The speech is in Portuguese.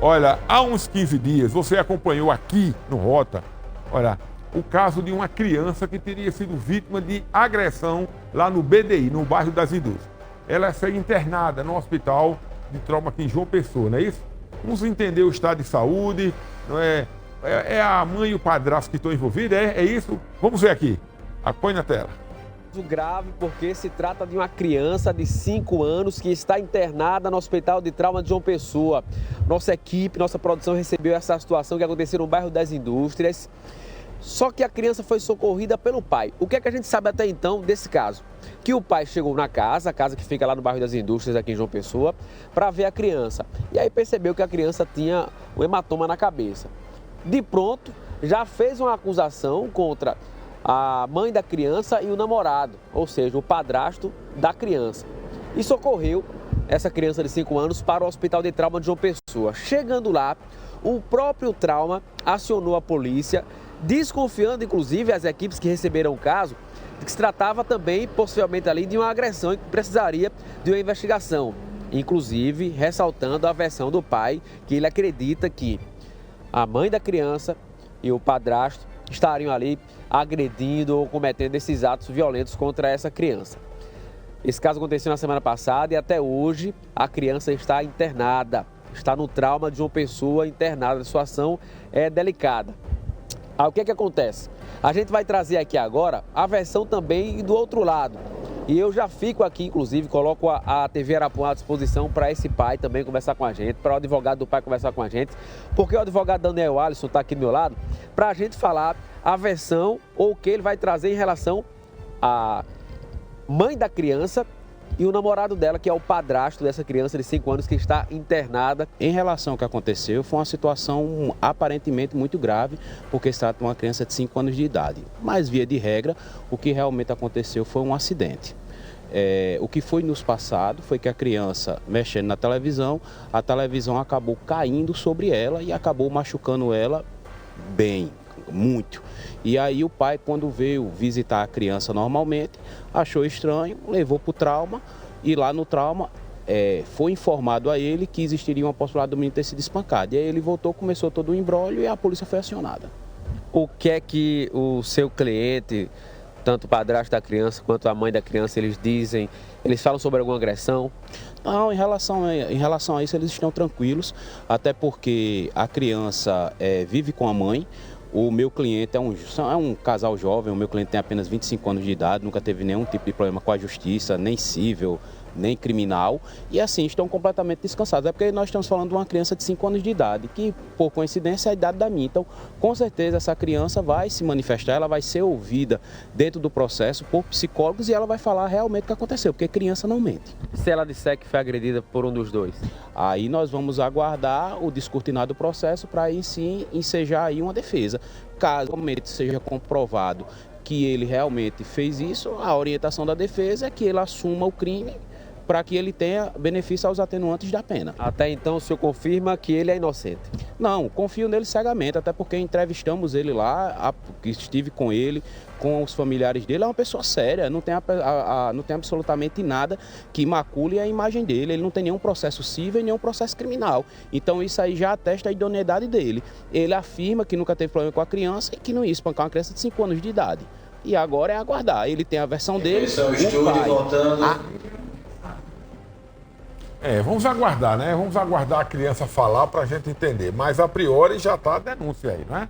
Olha, há uns 15 dias, você acompanhou aqui no Rota, olha, o caso de uma criança que teria sido vítima de agressão lá no BDI, no bairro das Indústrias. Ela foi internada no hospital de trauma aqui em João Pessoa, não é isso? Vamos entender o estado de saúde, não é? É a mãe e o padrasto que estão envolvidos, é isso? Vamos ver aqui. Põe na tela. Grave porque se trata de uma criança de 5 anos que está internada no Hospital de Trauma de João Pessoa. Nossa equipe, nossa produção recebeu essa situação que aconteceu no bairro das Indústrias. Só que a criança foi socorrida pelo pai. O que é que a gente sabe até então desse caso? Que o pai chegou na casa, a casa que fica lá no bairro das Indústrias, aqui em João Pessoa, para ver a criança. E aí percebeu que a criança tinha um hematoma na cabeça. De pronto, já fez uma acusação contra a mãe da criança e o namorado, ou seja, o padrasto da criança. E socorreu essa criança de 5 anos para o Hospital de Trauma de João Pessoa. Chegando lá, o próprio trauma acionou a polícia, desconfiando inclusive as equipes que receberam o caso, de que se tratava também possivelmente ali de uma agressão e que precisaria de uma investigação. Inclusive ressaltando a versão do pai, que ele acredita que a mãe da criança e o padrasto estariam ali agredindo ou cometendo esses atos violentos contra essa criança. Esse caso aconteceu na semana passada e até hoje a criança está internada, está no trauma de João Pessoa, internada. A situação é delicada. O que é que acontece? A gente vai trazer aqui agora a versão também do outro lado. E eu já fico aqui, inclusive, coloco a TV Arapuã à disposição para esse pai também conversar com a gente, para o advogado do pai conversar com a gente, porque o advogado Daniel Alisson está aqui do meu lado, para a gente falar a versão ou o que ele vai trazer em relação à mãe da criança e o namorado dela, que é o padrasto dessa criança de 5 anos que está internada. Em relação ao que aconteceu, foi uma situação aparentemente muito grave, porque se trata de uma criança de 5 anos de idade. Mas, via de regra, o que realmente aconteceu foi um acidente. O que foi nos passado foi que a criança, mexendo na televisão, a televisão acabou caindo sobre ela e acabou machucando ela bem, muito. E aí o pai, quando veio visitar a criança normalmente, achou estranho, levou para o trauma e lá no trauma foi informado a ele que existiria uma possibilidade do menino ter sido espancado. E aí ele voltou, começou todo o imbróglio e a polícia foi acionada. O que é que o seu cliente, tanto o padrasto da criança quanto a mãe da criança, eles dizem? Eles falam sobre alguma agressão? Não, em relação a isso eles estão tranquilos, até porque a criança vive com a mãe. O meu cliente é um casal jovem, o meu cliente tem apenas 25 anos de idade, nunca teve nenhum tipo de problema com a justiça, nem civil, nem criminal. E assim, estão completamente descansados. É porque nós estamos falando de uma criança de 5 anos de idade, que por coincidência é a idade da minha. Então, com certeza, essa criança vai se manifestar, ela vai ser ouvida dentro do processo por psicólogos e ela vai falar realmente o que aconteceu, porque criança não mente. Se ela disser que foi agredida por um dos dois? Aí nós vamos aguardar o descortinar do processo para aí sim ensejar aí uma defesa. Caso realmente seja comprovado que ele realmente fez isso, a orientação da defesa é que ele assuma o crime para que ele tenha benefício aos atenuantes da pena. Até então o senhor confirma que ele é inocente? Não, confio nele cegamente, até porque entrevistamos ele lá, estive com ele, com os familiares dele, é uma pessoa séria, não tem absolutamente nada que macule a imagem dele, ele não tem nenhum processo civil e nenhum processo criminal. Então isso aí já atesta a idoneidade dele. Ele afirma que nunca teve problema com a criança e que não ia espancar uma criança de 5 anos de idade. E agora é aguardar, ele tem a versão dele, o pai. Vamos aguardar, né? Vamos aguardar a criança falar para a gente entender. Mas a priori já está a denúncia aí, não é?